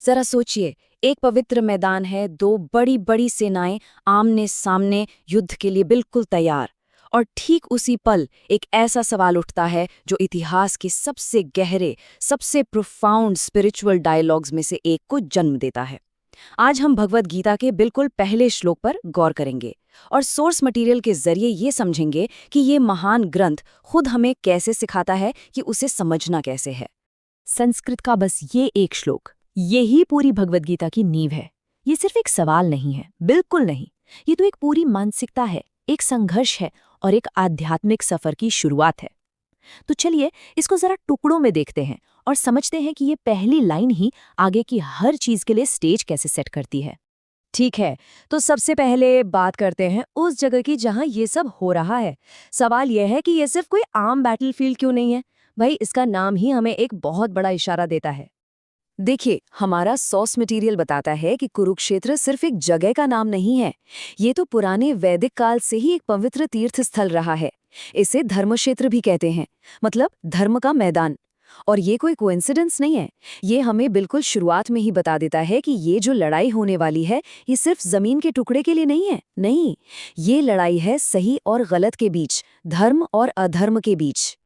जरा सोचिए, एक पवित्र मैदान है, दो बड़ी बड़ी सेनाएं आमने सामने युद्ध के लिए बिल्कुल तैयार। और ठीक उसी पल एक ऐसा सवाल उठता है जो इतिहास के सबसे गहरे, सबसे प्रोफाउंड स्पिरिचुअल डायलॉग्स में से एक को जन्म देता है। आज हम भगवद गीता के बिल्कुल पहले श्लोक पर गौर करेंगे और सोर्स मटेरियल के जरिए ये समझेंगे कि ये महान ग्रंथ खुद हमें कैसे सिखाता है कि उसे समझना कैसे है। संस्कृत का बस ये एक श्लोक, ये ही पूरी भगवद गीता की नींव है। ये सिर्फ एक सवाल नहीं है, बिल्कुल नहीं। ये तो एक पूरी मानसिकता है, एक संघर्ष है और एक आध्यात्मिक सफर की शुरुआत है। तो चलिए इसको जरा टुकड़ों में देखते हैं और समझते हैं कि ये पहली लाइन ही आगे की हर चीज के लिए स्टेज कैसे सेट करती है। ठीक है, तो सबसे पहले बात करते हैं उस जगह की जहां ये सब हो रहा है। सवाल यह है कि ये सिर्फ कोई आम बैटलफील्ड क्यों नहीं है। भाई, इसका नाम ही हमें एक बहुत बड़ा इशारा देता है। देखिए, हमारा सोर्स मटेरियल बताता है कि कुरुक्षेत्र सिर्फ एक जगह का नाम नहीं है। ये तो पुराने वैदिक काल से ही एक पवित्र तीर्थ स्थल रहा है। इसे धर्मक्षेत्र भी कहते हैं, मतलब धर्म का मैदान। और ये कोई कोइंसिडेंस नहीं है। ये हमें बिल्कुल शुरुआत में ही बता देता है कि ये जो लड़ाई होने वाली है, ये सिर्फ जमीन के टुकड़े के लिए नहीं है। नहीं, ये लड़ाई है सही और गलत के बीच, धर्म और अधर्म के बीच।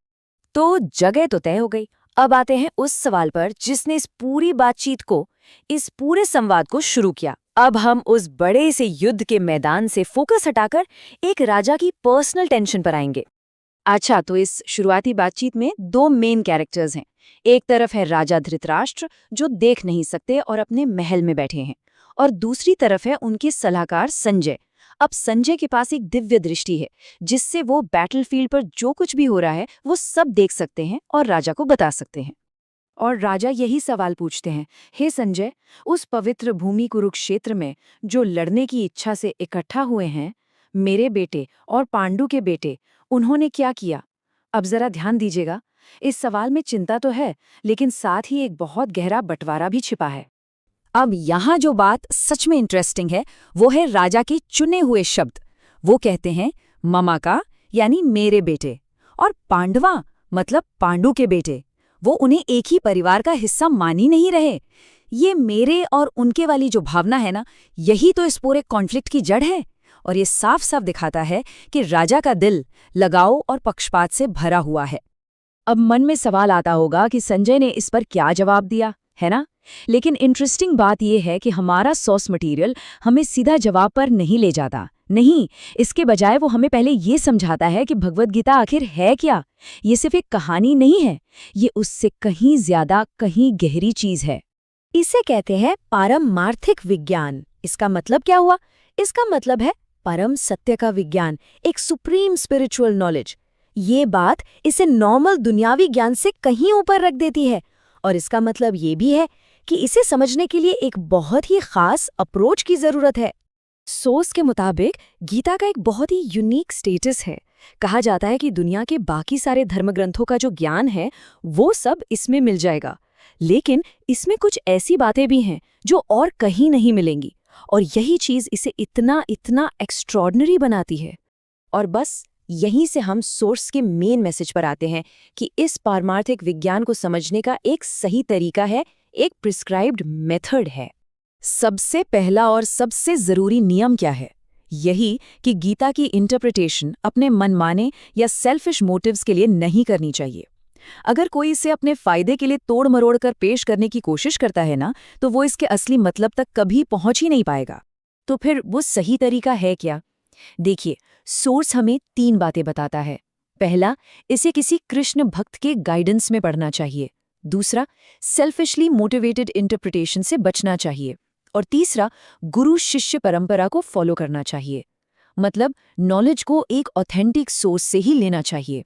तो जगह तो तय हो गई। अब आते हैं उस सवाल पर जिसने इस पूरी बातचीत को, इस पूरे संवाद को शुरू किया। अब हम उस बड़े से युद्ध के मैदान से फोकस हटाकर एक राजा की पर्सनल टेंशन पर आएंगे। अच्छा, तो इस शुरुआती बातचीत में दो मेन कैरेक्टर्स हैं। एक तरफ है राजा धृतराष्ट्र, जो देख नहीं सकते और अपने महल में बैठे हैं, और दूसरी तरफ है उनके सलाहकार संजय। अब संजय के पास एक दिव्य दृष्टि है, जिससे वो बैटलफील्ड पर जो कुछ भी हो रहा है वो सब देख सकते हैं और राजा को बता सकते हैं। और राजा यही सवाल पूछते हैं, हे संजय, उस पवित्र भूमि कुरुक्षेत्र में जो लड़ने की इच्छा से इकट्ठा हुए हैं, मेरे बेटे और पांडु के बेटे, उन्होंने क्या किया? अब जरा ध्यान दीजिएगा, इस सवाल में चिंता तो है, लेकिन साथ ही एक बहुत गहरा बंटवारा भी छिपा है। अब यहाँ जो बात सच में इंटरेस्टिंग है, वो है राजा के चुने हुए शब्द। वो कहते हैं ममा का, यानी मेरे बेटे, और पांडवा, मतलब पांडु के बेटे। वो उन्हें एक ही परिवार का हिस्सा मान ही नहीं रहे। ये मेरे और उनके वाली जो भावना है ना, यही तो इस पूरे कॉन्फ्लिक्ट की जड़ है। और ये साफ साफ दिखाता है कि राजा का दिल लगाव और पक्षपात से भरा हुआ है। अब मन में सवाल आता होगा कि संजय ने इस पर क्या जवाब दिया, है ना? लेकिन इंटरेस्टिंग बात यह है कि हमारा सोर्स मटेरियल हमें सीधा जवाब पर नहीं ले जाता। नहीं, इसके बजाय वो हमें पहले ये समझाता है कि भगवद गीता आखिर है क्या। ये सिर्फ एक कहानी नहीं है, ये उससे कहीं ज्यादा, कहीं गहरी चीज है। इसे कहते हैं पारमार्थिक विज्ञान। इसका मतलब क्या हुआ? इसका मतलब है परम सत्य का विज्ञान, एक सुप्रीम स्पिरिचुअल नॉलेज। ये बात इसे नॉर्मल दुनियावी ज्ञान से कहीं ऊपर रख देती है। और इसका मतलब ये भी है कि इसे समझने के लिए एक बहुत ही खास अप्रोच की जरूरत है। सोर्स के मुताबिक गीता का एक बहुत ही यूनिक स्टेटस है। कहा जाता है कि दुनिया के बाकी सारे धर्मग्रंथों का जो ज्ञान है वो सब इसमें मिल जाएगा, लेकिन इसमें कुछ ऐसी बातें भी हैं जो और कहीं नहीं मिलेंगी, और यही चीज इसे इतना इतना एक्स्ट्रॉर्डिनरी बनाती है। और बस यहीं से हम सोर्स के मेन मैसेज पर आते हैं कि इस पारमार्थिक विज्ञान को समझने का एक सही तरीका है, एक प्रिस्क्राइब्ड मेथड है। सबसे पहला और सबसे जरूरी नियम क्या है? यही कि गीता की इंटरप्रिटेशन अपने मनमाने या सेल्फिश मोटिव्स के लिए नहीं करनी चाहिए। अगर कोई इसे अपने फायदे के लिए तोड़ मरोड़ कर पेश करने की कोशिश करता है ना, तो वो इसके असली मतलब तक कभी पहुंच ही नहीं पाएगा। तो फिर वो सही तरीका है क्या? देखिए, सोर्स हमें 3 बातें बताता है। पहला, इसे किसी कृष्ण भक्त के गाइडेंस में पढ़ना चाहिए। दूसरा, सेल्फिशली मोटिवेटेड इंटरप्रिटेशन से बचना चाहिए। और तीसरा, गुरु शिष्य परंपरा को फॉलो करना चाहिए। मतलब नॉलेज को एक ऑथेंटिक सोर्स से ही लेना चाहिए।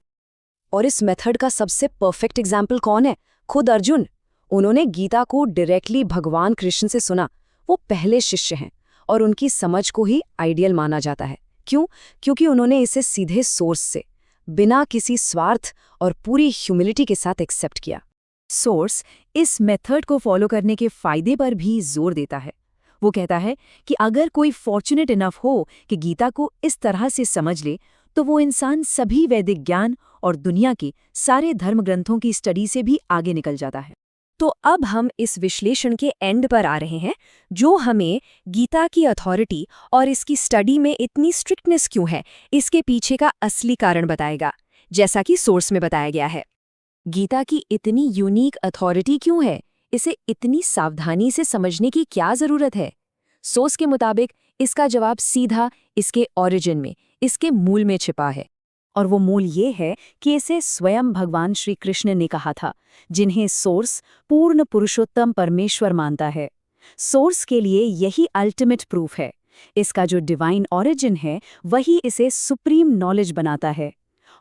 और इस मेथड का सबसे परफेक्ट एग्जाम्पल कौन है? खुद अर्जुन। उन्होंने गीता को डायरेक्टली भगवान कृष्ण से सुना। वो पहले शिष्य हैं और उनकी समझ को ही आइडियल माना जाता है। क्यों? क्योंकि उन्होंने इसे सीधे सोर्स से, बिना किसी स्वार्थ और पूरी ह्यूमिलिटी के साथ एक्सेप्ट किया। सोर्स इस मेथड को फॉलो करने के फायदे पर भी जोर देता है। वो कहता है कि अगर कोई फॉर्चुनेट इनफ हो कि गीता को इस तरह से समझ ले, तो वो इंसान सभी वैदिक ज्ञान और दुनिया के सारे धर्म ग्रंथों की स्टडी से भी आगे निकल जाता है। तो अब हम इस विश्लेषण के एंड पर आ रहे हैं, जो हमें गीता की अथॉरिटी और इसकी स्टडी में इतनी स्ट्रिक्टनेस क्यों है, इसके पीछे का असली कारण बताएगा, जैसा कि सोर्स में बताया गया है। गीता की इतनी यूनिक अथॉरिटी क्यों है? इसे इतनी सावधानी से समझने की क्या जरूरत है? सोर्स के मुताबिक इसका जवाब सीधा इसके ओरिजिन में, इसके मूल में छिपा है। और वो मूल ये है कि इसे स्वयं भगवान श्री कृष्ण ने कहा था, जिन्हें सोर्स पूर्ण पुरुषोत्तम परमेश्वर मानता है। सोर्स के लिए यही अल्टीमेट प्रूफ है। इसका जो डिवाइन ओरिजिन है, वही इसे सुप्रीम नॉलेज बनाता है।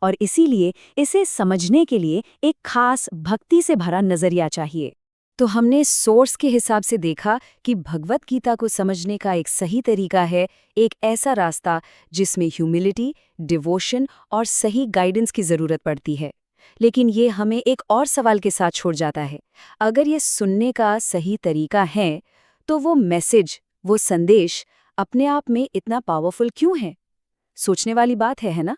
और इसीलिए इसे समझने के लिए एक खास भक्ति से भरा नजरिया चाहिए। तो हमने सोर्स के हिसाब से देखा कि भगवत गीता को समझने का एक सही तरीका है, एक ऐसा रास्ता जिसमें ह्यूमिलिटी, डिवोशन और सही गाइडेंस की ज़रूरत पड़ती है। लेकिन ये हमें एक और सवाल के साथ छोड़ जाता है। अगर ये सुनने का सही तरीका है, तो वो मैसेज, वो संदेश अपने आप में इतना पावरफुल क्यों है? सोचने वाली बात है ना?